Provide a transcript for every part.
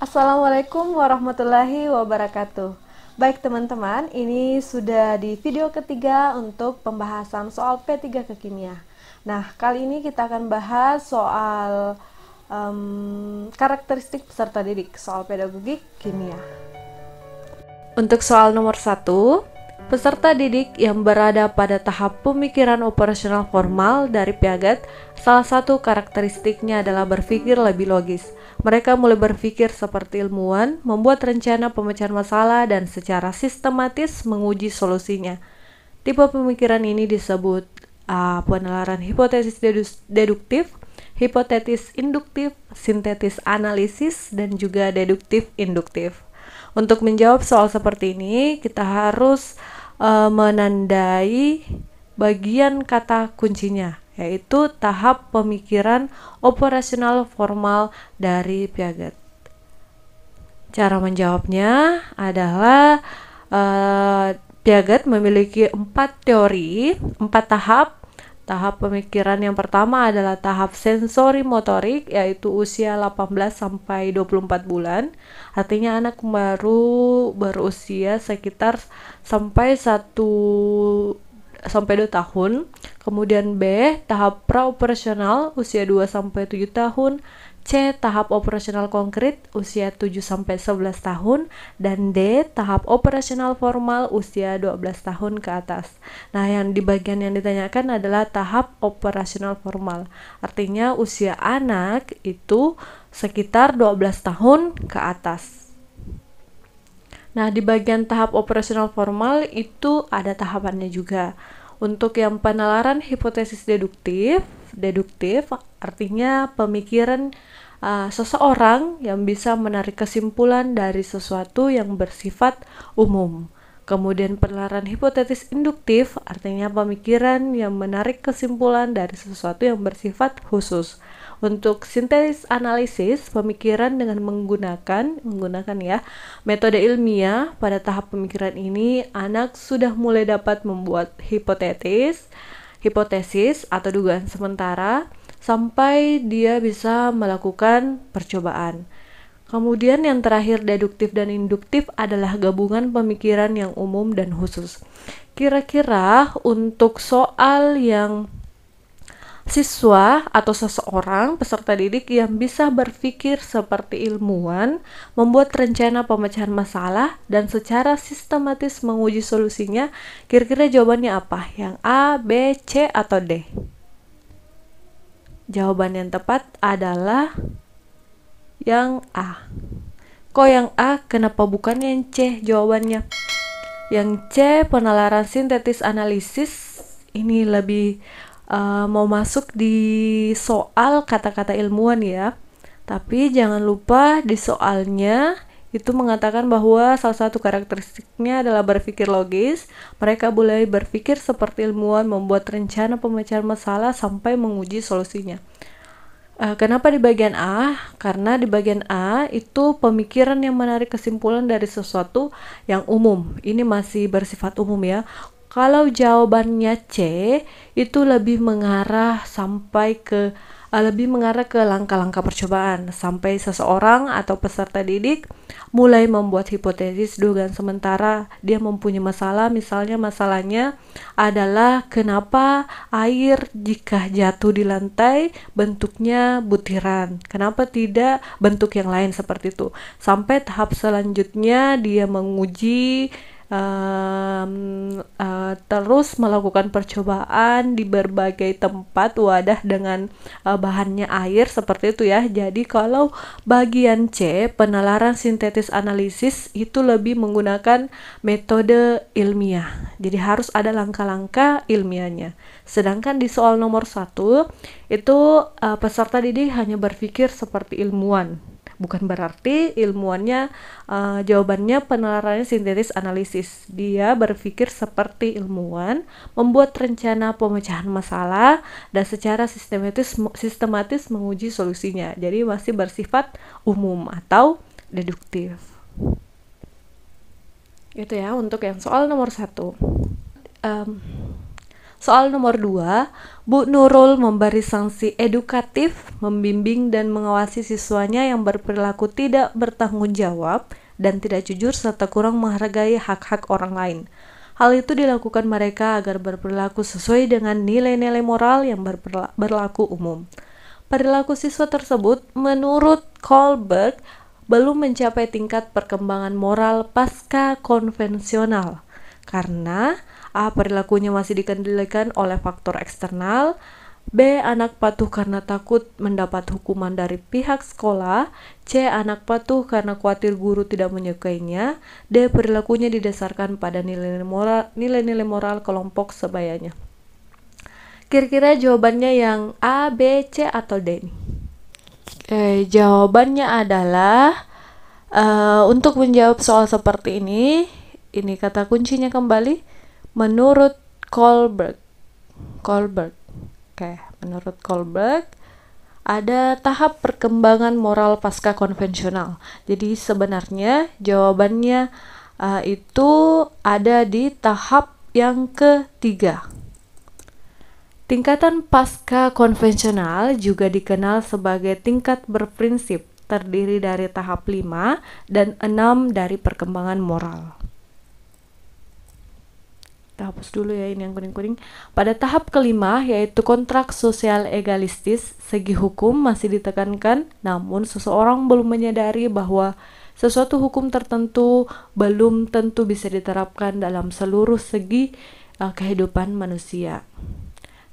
Assalamualaikum warahmatullahi wabarakatuh. Baik teman-teman, ini sudah di video ketiga untuk pembahasan soal P3 Kekimia. Nah, kali ini kita akan bahas soal karakteristik peserta didik, soal pedagogik kimia. Untuk soal nomor 1, peserta didik yang berada pada tahap pemikiran operasional formal dari Piaget, salah satu karakteristiknya adalah berpikir lebih logis. Mereka mulai berpikir seperti ilmuwan, membuat rencana pemecahan masalah dan secara sistematis menguji solusinya. Tipe pemikiran ini disebut penalaran hipotesis deduktif, hipotetis induktif, sintetis analisis, dan juga deduktif induktif. Untuk menjawab soal seperti ini, kita harus menandai bagian kata kuncinya, yaitu tahap pemikiran operasional formal dari Piaget. Cara menjawabnya adalah Piaget memiliki 4 teori, 4 tahap. Tahap pemikiran yang pertama adalah tahap sensori motorik, yaitu usia 18 sampai 24 bulan. Artinya anak baru berusia sekitar sampai 2 tahun. Kemudian B, tahap praoperasional usia 2 sampai 7 tahun. C, tahap operasional konkret usia 7 sampai 11 tahun, dan D, tahap operasional formal usia 12 tahun ke atas. Nah, yang di bagian yang ditanyakan adalah tahap operasional formal. Artinya usia anak itu sekitar 12 tahun ke atas. Nah, di bagian tahap operasional formal itu ada tahapannya juga. Untuk yang penalaran hipotesis deduktif artinya pemikiran seseorang yang bisa menarik kesimpulan dari sesuatu yang bersifat umum. Kemudian penalaran hipotesis induktif artinya pemikiran yang menarik kesimpulan dari sesuatu yang bersifat khusus. Untuk sintetis analisis, pemikiran dengan menggunakan ya metode ilmiah. Pada tahap pemikiran ini, anak sudah mulai dapat membuat hipotesis atau dugaan sementara sampai dia bisa melakukan percobaan. Kemudian yang terakhir, deduktif dan induktif adalah gabungan pemikiran yang umum dan khusus. Kira-kira untuk soal yang siswa atau seseorang peserta didik yang bisa berpikir seperti ilmuwan, membuat rencana pemecahan masalah, dan secara sistematis menguji solusinya, kira-kira jawabannya apa? Yang A, B, C, atau D? Jawaban yang tepat adalah yang A. Kok yang A? Kenapa bukan yang C jawabannya? Yang C, penalaran sintetis analisis, ini lebih mau masuk di soal kata-kata ilmuwan ya. Tapi jangan lupa di soalnya itu mengatakan bahwa salah satu karakteristiknya adalah berpikir logis. Mereka boleh berpikir seperti ilmuwan, membuat rencana pemecahan masalah sampai menguji solusinya. Kenapa di bagian A? Karena di bagian A itu pemikiran yang menarik kesimpulan dari sesuatu yang umum. Ini masih bersifat umum ya. Kalau jawabannya C, itu lebih mengarah ke langkah-langkah percobaan sampai seseorang atau peserta didik mulai membuat hipotesis dugaan sementara. Dia mempunyai masalah, misalnya masalahnya adalah kenapa air jika jatuh di lantai bentuknya butiran, kenapa tidak bentuk yang lain seperti itu. Sampai tahap selanjutnya dia menguji terus melakukan percobaan di berbagai tempat wadah dengan bahannya air seperti itu ya. Jadi kalau bagian C, penalaran sintetis analisis, itu lebih menggunakan metode ilmiah. Jadi harus ada langkah-langkah ilmiahnya. Sedangkan di soal nomor 1 itu peserta didik hanya berpikir seperti ilmuwan. Bukan berarti ilmuannya jawabannya penalarannya sintetis analisis. Dia berpikir seperti ilmuwan, membuat rencana pemecahan masalah, dan secara sistematis menguji solusinya. Jadi masih bersifat umum atau deduktif. Itu ya untuk yang soal nomor 1. Soal nomor 2, Bu Nurul memberi sanksi edukatif, membimbing dan mengawasi siswanya yang berperilaku tidak bertanggung jawab dan tidak jujur serta kurang menghargai hak-hak orang lain. Hal itu dilakukan mereka agar berperilaku sesuai dengan nilai-nilai moral yang berlaku umum. Perilaku siswa tersebut menurut Kohlberg belum mencapai tingkat perkembangan moral pasca konvensional karena A. Perilakunya masih dikendalikan oleh faktor eksternal. B. Anak patuh karena takut mendapat hukuman dari pihak sekolah. C. Anak patuh karena khawatir guru tidak menyukainya. D. Perilakunya didasarkan pada nilai-nilai moral kelompok sebayanya. Kira-kira jawabannya yang A, B, C, atau D nih? Jawabannya adalah untuk menjawab soal seperti ini kata kuncinya kembali menurut Kohlberg. Menurut Kohlberg ada tahap perkembangan moral pasca konvensional. Jadi sebenarnya jawabannya itu ada di tahap yang ketiga. Tingkatan pasca konvensional juga dikenal sebagai tingkat berprinsip, terdiri dari tahap 5 dan 6 dari perkembangan moral. Kita hapus dulu ya ini yang kuning-kuning. Pada tahap kelima yaitu kontrak sosial egalistis, segi hukum masih ditekankan, namun seseorang belum menyadari bahwa sesuatu hukum tertentu belum tentu bisa diterapkan dalam seluruh segi kehidupan manusia.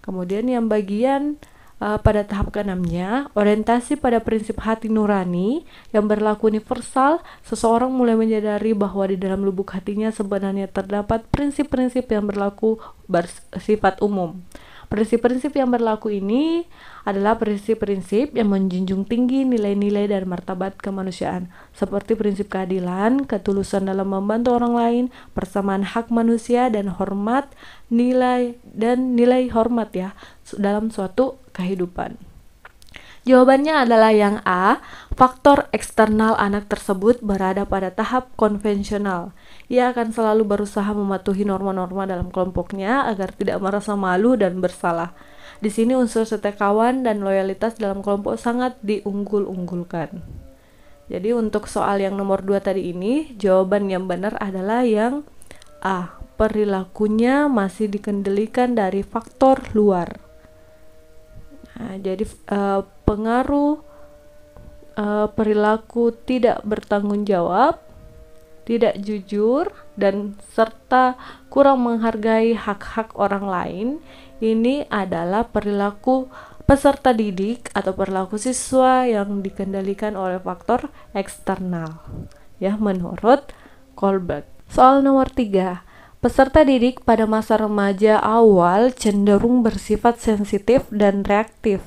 Kemudian yang bagian pada tahap ke-6-nya, orientasi pada prinsip hati nurani yang berlaku universal, seseorang mulai menyadari bahwa di dalam lubuk hatinya sebenarnya terdapat prinsip-prinsip yang berlaku bersifat umum. Prinsip-prinsip yang berlaku ini adalah prinsip-prinsip yang menjunjung tinggi nilai-nilai dan martabat kemanusiaan, seperti prinsip keadilan, ketulusan dalam membantu orang lain, persamaan hak manusia dan nilai hormat ya dalam suatu kehidupan. Jawabannya adalah yang A. Faktor eksternal anak tersebut berada pada tahap konvensional. Ia akan selalu berusaha mematuhi norma-norma dalam kelompoknya agar tidak merasa malu dan bersalah. Di sini unsur setiakawan dan loyalitas dalam kelompok sangat diunggul-unggulkan. Jadi untuk soal yang nomor 2 tadi ini, jawaban yang benar adalah yang A. Perilakunya masih dikendalikan dari faktor luar. Jadi pengaruh perilaku tidak bertanggung jawab, tidak jujur, dan serta kurang menghargai hak-hak orang lain, ini adalah perilaku peserta didik atau perilaku siswa yang dikendalikan oleh faktor eksternal, ya menurut Kohlberg. Soal nomor 3. Peserta didik pada masa remaja awal cenderung bersifat sensitif dan reaktif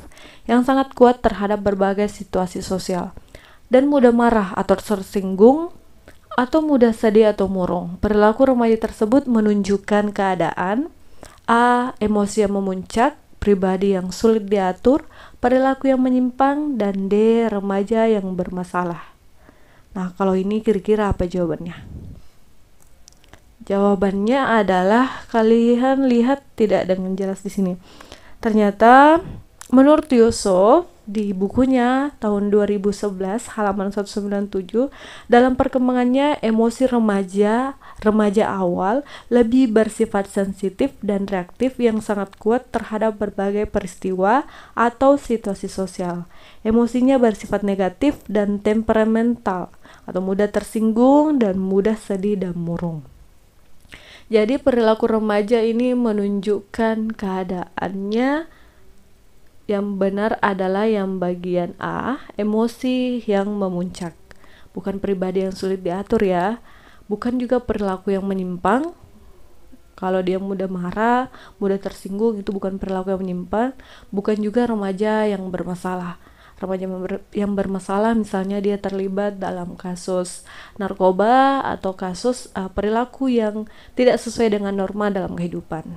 yang sangat kuat terhadap berbagai situasi sosial dan mudah marah atau tersinggung atau mudah sedih atau murung. Perilaku remaja tersebut menunjukkan keadaan A. Emosi yang memuncak, pribadi yang sulit diatur, perilaku yang menyimpang, dan D. Remaja yang bermasalah. Nah, kalau ini kira-kira apa jawabannya? Jawabannya adalah kalian lihat tidak dengan jelas di sini. Ternyata menurut Yusuf di bukunya tahun 2011 halaman 197, dalam perkembangannya emosi remaja awal lebih bersifat sensitif dan reaktif yang sangat kuat terhadap berbagai peristiwa atau situasi sosial. Emosinya bersifat negatif dan temperamental atau mudah tersinggung dan mudah sedih dan murung. Jadi perilaku remaja ini menunjukkan keadaannya. Yang benar adalah yang bagian A, emosi yang memuncak. Bukan pribadi yang sulit diatur ya. Bukan juga perilaku yang menyimpang. Kalau dia mudah marah, mudah tersinggung, itu bukan perilaku yang menyimpang. Bukan juga remaja yang bermasalah. Remaja yang bermasalah misalnya dia terlibat dalam kasus narkoba atau kasus perilaku yang tidak sesuai dengan norma dalam kehidupan.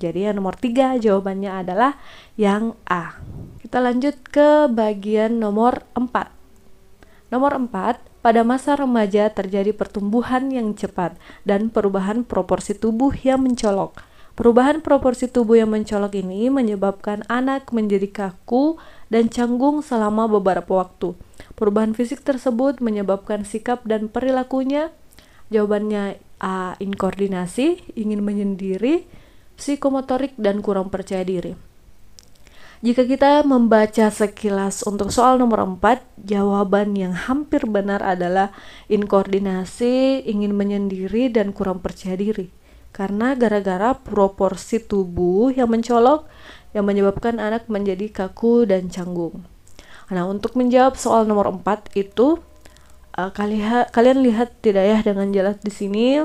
Jadi yang nomor 3 jawabannya adalah yang A. Kita lanjut ke bagian nomor 4. Nomor 4, pada masa remaja terjadi pertumbuhan yang cepat dan perubahan proporsi tubuh yang mencolok. Perubahan proporsi tubuh yang mencolok ini menyebabkan anak menjadi kaku dan canggung selama beberapa waktu. Perubahan fisik tersebut menyebabkan sikap dan perilakunya. Jawabannya A. Inkoordinasi, ingin menyendiri, psikomotorik, dan kurang percaya diri. Jika kita membaca sekilas untuk soal nomor 4, jawaban yang hampir benar adalah inkoordinasi, ingin menyendiri, dan kurang percaya diri. Karena gara-gara proporsi tubuh yang mencolok yang menyebabkan anak menjadi kaku dan canggung. Nah, untuk menjawab soal nomor 4 itu kalian lihat tidak ya dengan jelas di sini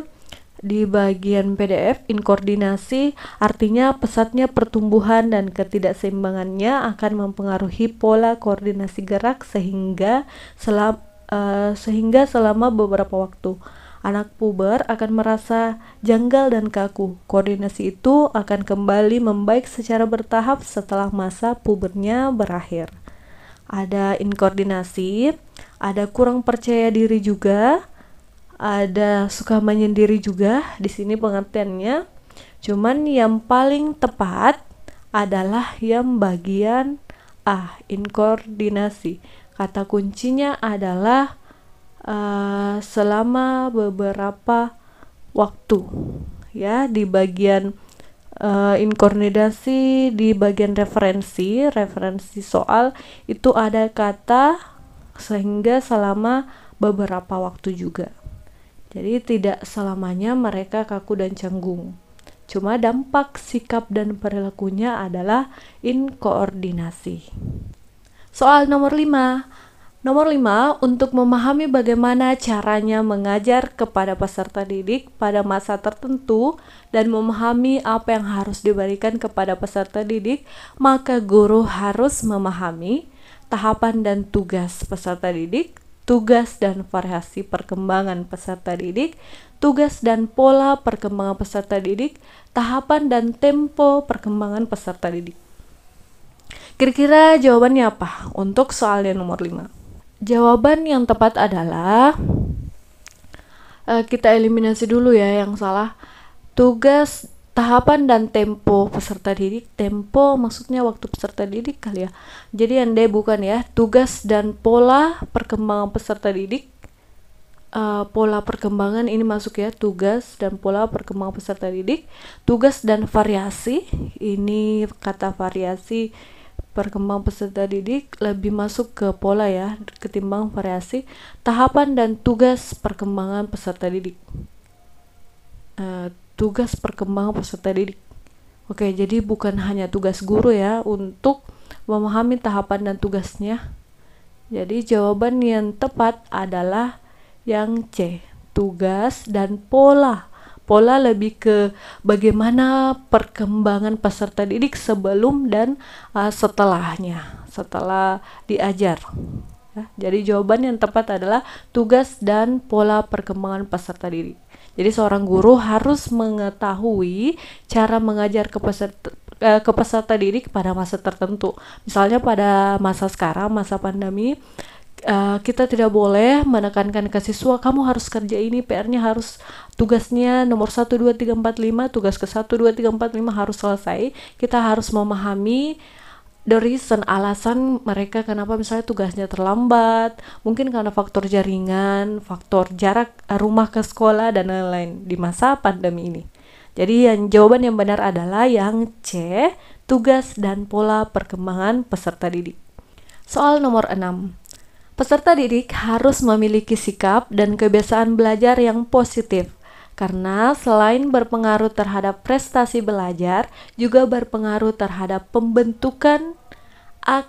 di bagian PDF. Inkoordinasi artinya pesatnya pertumbuhan dan ketidakseimbangannya akan mempengaruhi pola koordinasi gerak sehingga selama beberapa waktu anak puber akan merasa janggal dan kaku. Koordinasi itu akan kembali membaik secara bertahap setelah masa pubernya berakhir. Ada inkoordinasi, ada kurang percaya diri juga, ada suka menyendiri juga. Di sini pengertiannya. Cuman yang paling tepat adalah yang bagian A, inkoordinasi. Kata kuncinya adalah selama beberapa waktu. Ya, di bagian inkoordinasi, di bagian referensi soal itu ada kata sehingga selama beberapa waktu juga. Jadi tidak selamanya mereka kaku dan canggung. Cuma dampak sikap dan perilakunya adalah inkoordinasi. Soal nomor 5. Nomor 5, untuk memahami bagaimana caranya mengajar kepada peserta didik pada masa tertentu dan memahami apa yang harus diberikan kepada peserta didik, maka guru harus memahami tahapan dan tugas peserta didik, tugas dan variasi perkembangan peserta didik, tugas dan pola perkembangan peserta didik, tahapan dan tempo perkembangan peserta didik. Kira-kira jawabannya apa untuk soal yang nomor 5? Jawaban yang tepat adalah kita eliminasi dulu ya yang salah. Tugas, tahapan, dan tempo peserta didik. Tempo maksudnya waktu peserta didik kali ya. Jadi yang D bukan ya. Tugas dan pola perkembangan peserta didik. Pola perkembangan ini masuk ya. Tugas dan pola perkembangan peserta didik. Tugas dan variasi. Ini kata variasi perkembangan peserta didik lebih masuk ke pola ya ketimbang variasi. Tahapan dan tugas perkembangan peserta didik. Tugas perkembangan peserta didik. Oke, jadi bukan hanya tugas guru ya untuk memahami tahapan dan tugasnya. Jadi jawaban yang tepat adalah yang C, tugas dan pola. Pola lebih ke bagaimana perkembangan peserta didik sebelum dan setelahnya, setelah diajar. Ya, jadi jawaban yang tepat adalah tugas dan pola perkembangan peserta didik. Jadi seorang guru harus mengetahui cara mengajar ke peserta didik pada masa tertentu. Misalnya pada masa sekarang, masa pandemi, kita tidak boleh menekankan ke siswa kamu harus kerja ini, PR-nya harus, tugasnya nomor 1, 2, 3, 4, 5, tugas ke 1, 2, 3, 4, 5 harus selesai. Kita harus memahami the reason, alasan mereka kenapa misalnya tugasnya terlambat, mungkin karena faktor jaringan, faktor jarak rumah ke sekolah, dan lain-lain di masa pandemi ini. Jadi jawaban yang benar adalah yang C, tugas dan pola perkembangan peserta didik. Soal nomor 6. Peserta didik harus memiliki sikap dan kebiasaan belajar yang positif, karena selain berpengaruh terhadap prestasi belajar, juga berpengaruh terhadap pembentukan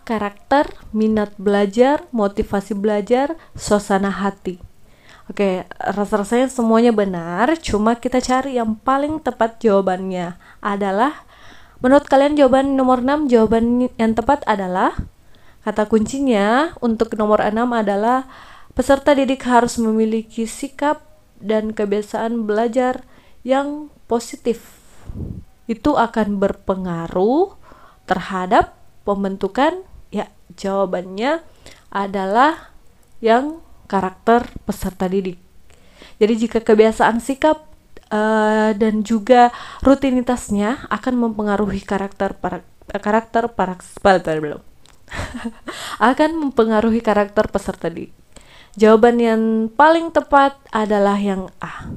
karakter, minat belajar, motivasi belajar, suasana hati. Oke, rasa-rasanya semuanya benar, cuma kita cari yang paling tepat jawabannya adalah, menurut kalian jawaban nomor 6, jawaban yang tepat adalah, kata kuncinya untuk nomor 6 adalah peserta didik harus memiliki sikap dan kebiasaan belajar yang positif. Itu akan berpengaruh terhadap pembentukan, ya jawabannya adalah yang karakter peserta didik. Jadi jika kebiasaan sikap dan juga rutinitasnya akan mempengaruhi akan mempengaruhi karakter peserta didik. Jawaban yang paling tepat adalah yang A.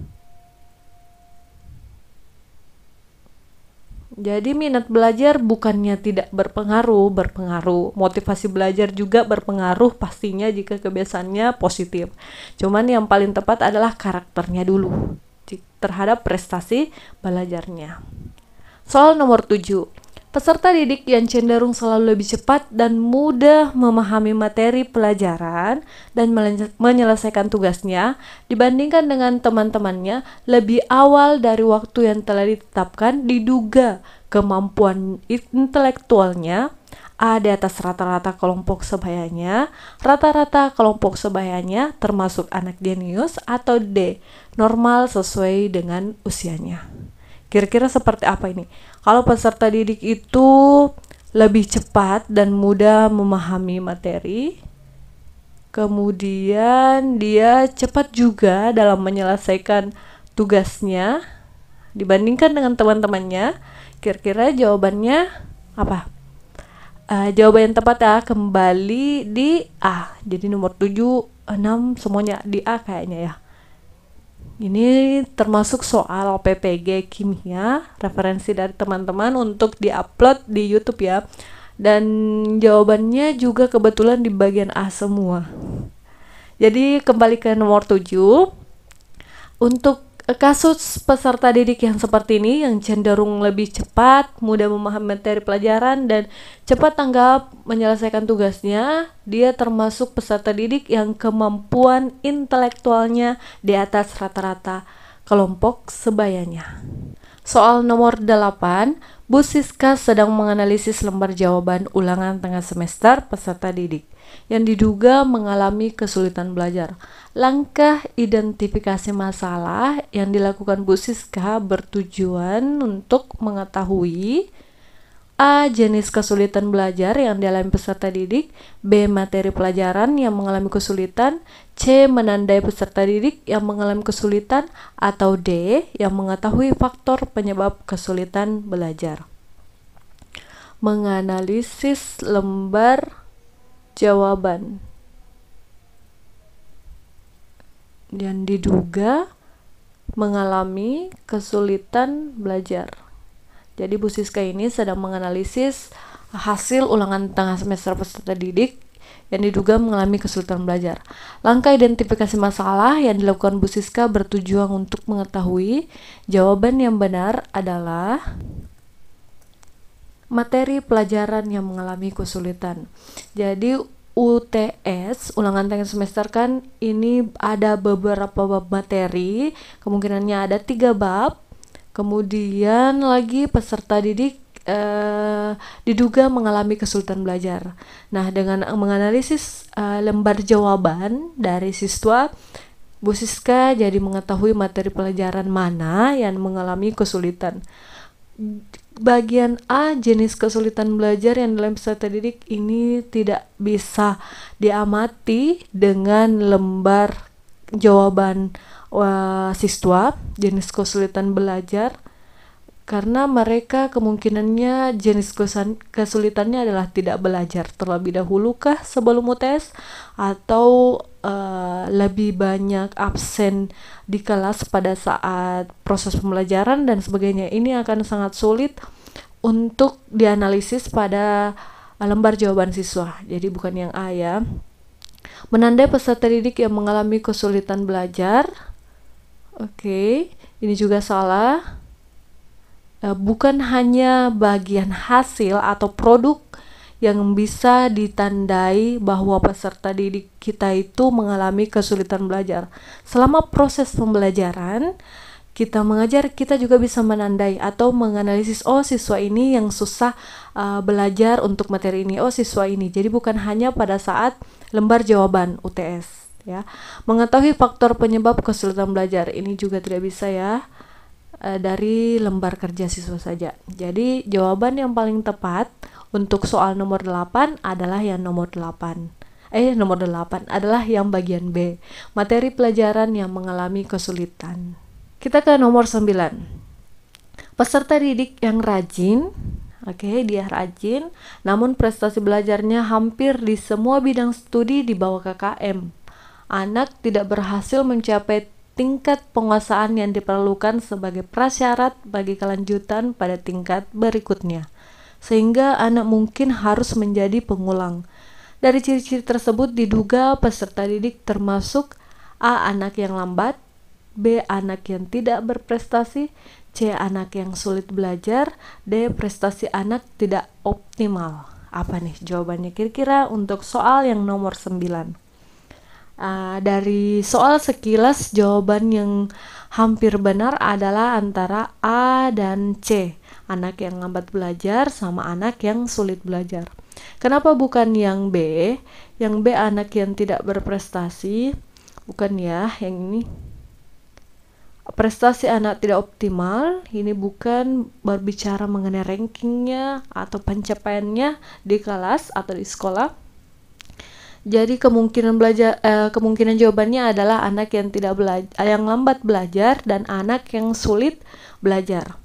Jadi minat belajar bukannya tidak berpengaruh. Motivasi belajar juga berpengaruh pastinya jika kebiasaannya positif. Cuman yang paling tepat adalah karakternya dulu terhadap prestasi belajarnya. Soal nomor 7. Peserta didik yang cenderung selalu lebih cepat dan mudah memahami materi pelajaran dan menyelesaikan tugasnya dibandingkan dengan teman-temannya lebih awal dari waktu yang telah ditetapkan, diduga kemampuan intelektualnya A di atas rata-rata kelompok sebayanya, rata-rata kelompok sebayanya termasuk anak jenius, atau D normal sesuai dengan usianya. Kira-kira seperti apa ini? Kalau peserta didik itu lebih cepat dan mudah memahami materi, kemudian dia cepat juga dalam menyelesaikan tugasnya dibandingkan dengan teman-temannya, kira-kira jawabannya apa? Jawaban yang tepat ya kembali di A. Jadi nomor 7, 6 semuanya di A kayaknya ya. Ini termasuk soal PPG kimia, referensi dari teman-teman untuk diupload di YouTube ya. Dan jawabannya juga kebetulan di bagian A semua. Jadi kembali ke nomor 7. Untuk kasus peserta didik yang seperti ini, yang cenderung lebih cepat, mudah memahami materi pelajaran, dan cepat tanggap menyelesaikan tugasnya, dia termasuk peserta didik yang kemampuan intelektualnya di atas rata-rata kelompok sebayanya. Soal nomor 8, Bu Siska sedang menganalisis lembar jawaban ulangan tengah semester peserta didik yang diduga mengalami kesulitan belajar. Langkah identifikasi masalah yang dilakukan Bu Siska bertujuan untuk mengetahui A. Jenis kesulitan belajar yang dialami peserta didik, B. Materi pelajaran yang mengalami kesulitan, C. Menandai peserta didik yang mengalami kesulitan, atau D. Yang mengetahui faktor penyebab kesulitan belajar. Menganalisis lembar jawaban yang diduga mengalami kesulitan belajar. Jadi Bu Siska ini sedang menganalisis hasil ulangan tengah semester peserta didik yang diduga mengalami kesulitan belajar. Langkah identifikasi masalah yang dilakukan Bu Siska bertujuan untuk mengetahui jawaban yang benar adalah materi pelajaran yang mengalami kesulitan. Jadi UTS, ulangan tengah semester kan ini ada beberapa bab materi, kemungkinannya ada 3 bab. Kemudian lagi peserta didik diduga mengalami kesulitan belajar. Nah, dengan menganalisis lembar jawaban dari siswa, Bu Siska jadi mengetahui materi pelajaran mana yang mengalami kesulitan. Bagian A, jenis kesulitan belajar yang dalam peserta didik ini tidak bisa diamati dengan lembar jawaban siswa jenis kesulitan belajar, karena mereka kemungkinannya jenis kesulitannya adalah tidak belajar terlebih dahulu kah sebelum UTS, atau lebih banyak absen di kelas pada saat proses pembelajaran dan sebagainya. Ini akan sangat sulit untuk dianalisis pada lembar jawaban siswa. Jadi bukan yang A ya. Menandai peserta didik yang mengalami kesulitan belajar. Oke, ini juga salah. Bukan hanya bagian hasil atau produk yang bisa ditandai bahwa peserta didik kita itu mengalami kesulitan belajar. Selama proses pembelajaran, kita mengajar, kita juga bisa menandai atau menganalisis, oh siswa ini yang susah belajar untuk materi ini, oh siswa ini. Jadi bukan hanya pada saat lembar jawaban UTS ya. Mengetahui faktor penyebab kesulitan belajar ini juga tidak bisa ya dari lembar kerja siswa saja. Jadi jawaban yang paling tepat untuk soal nomor 8 adalah yang nomor 8 adalah yang bagian B, materi pelajaran yang mengalami kesulitan. Kita ke nomor 9. Peserta didik yang rajin. Oke, dia rajin, namun prestasi belajarnya hampir di semua bidang studi di bawah KKM. Anak tidak berhasil mencapai tingkat penguasaan yang diperlukan sebagai prasyarat bagi kelanjutan pada tingkat berikutnya, sehingga anak mungkin harus menjadi pengulang. Dari ciri-ciri tersebut diduga peserta didik termasuk A. Anak yang lambat, B. Anak yang tidak berprestasi, C. Anak yang sulit belajar, D. Prestasi anak tidak optimal. Apa nih jawabannya kira-kira untuk soal yang nomor 9? Dari soal sekilas, jawaban yang hampir benar adalah antara A dan C, anak yang lambat belajar sama anak yang sulit belajar. Kenapa bukan yang B? Yang B anak yang tidak berprestasi, bukan ya, yang ini. Prestasi anak tidak optimal, ini bukan berbicara mengenai rankingnya atau pencapaiannya di kelas atau di sekolah. Jadi kemungkinan jawabannya adalah anak yang yang lambat belajar dan anak yang sulit belajar.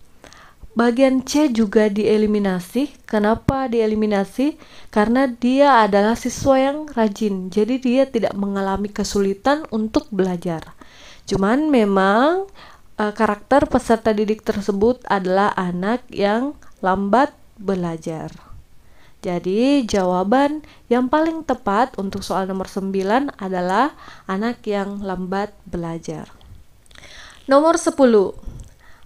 Bagian C juga dieliminasi. Kenapa dieliminasi? Karena dia adalah siswa yang rajin, jadi dia tidak mengalami kesulitan untuk belajar. Cuman memang karakter peserta didik tersebut adalah anak yang lambat belajar. Jadi jawaban yang paling tepat untuk soal nomor 9 adalah anak yang lambat belajar. Nomor 10.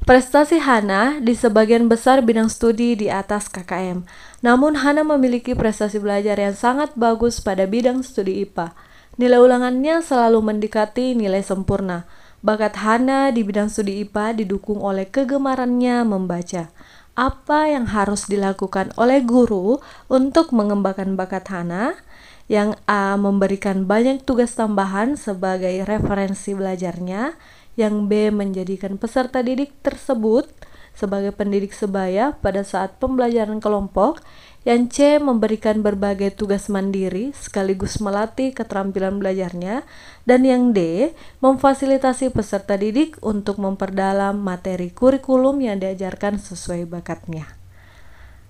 Prestasi Hana di sebagian besar bidang studi di atas KKM. Namun Hana memiliki prestasi belajar yang sangat bagus pada bidang studi IPA. Nilai ulangannya selalu mendekati nilai sempurna. Bakat Hana di bidang studi IPA didukung oleh kegemarannya membaca. Apa yang harus dilakukan oleh guru untuk mengembangkan bakat Hana? Yang A. Memberikan banyak tugas tambahan sebagai referensi belajarnya. Yang B. Menjadikan peserta didik tersebut sebagai pendidik sebaya pada saat pembelajaran kelompok. Yang C. Memberikan berbagai tugas mandiri sekaligus melatih keterampilan belajarnya. Dan yang D. Memfasilitasi peserta didik untuk memperdalam materi kurikulum yang diajarkan sesuai bakatnya.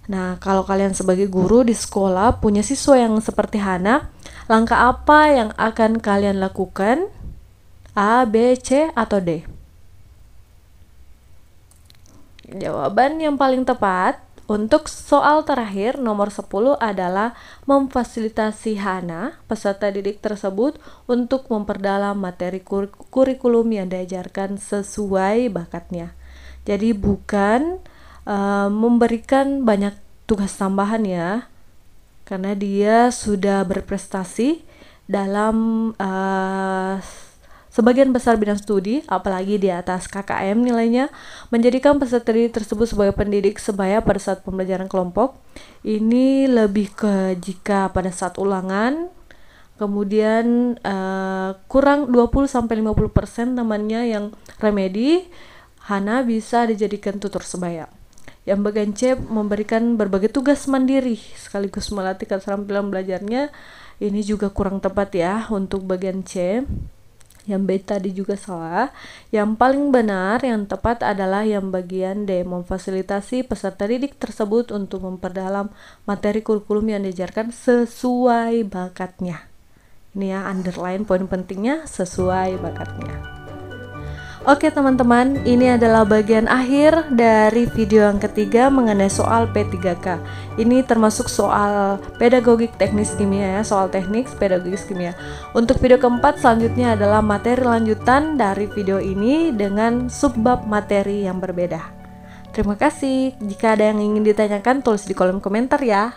Nah, kalau kalian sebagai guru di sekolah punya siswa yang seperti Hana, langkah apa yang akan kalian lakukan? A, B, C, atau D? Jawaban yang paling tepat untuk soal terakhir nomor 10 adalah memfasilitasi Hana, peserta didik tersebut, untuk memperdalam materi kurikulum yang diajarkan sesuai bakatnya. Jadi bukan memberikan banyak tugas tambahan ya, karena dia sudah berprestasi dalam sebagian besar bidang studi, apalagi di atas KKM nilainya, menjadikan peserta didik tersebut sebagai pendidik sebaya pada saat pembelajaran kelompok. Ini lebih ke jika pada saat ulangan, kemudian kurang 20-50% temannya yang remedi, Hana bisa dijadikan tutor sebaya. Yang bagian C memberikan berbagai tugas mandiri sekaligus melatih keterampilan belajarnya. Ini juga kurang tepat ya untuk bagian C. Yang B tadi juga salah. Yang paling benar, yang tepat adalah yang bagian D, memfasilitasi peserta didik tersebut untuk memperdalam materi kurikulum yang diajarkan sesuai bakatnya. Ini ya, underline poin pentingnya, sesuai bakatnya. Oke teman-teman, ini adalah bagian akhir dari video yang ketiga mengenai soal P3K. Ini termasuk soal pedagogik teknis kimia ya, soal teknik pedagogik kimia. Untuk video keempat selanjutnya adalah materi lanjutan dari video ini dengan subbab materi yang berbeda. Terima kasih. Jika ada yang ingin ditanyakan, tulis di kolom komentar ya.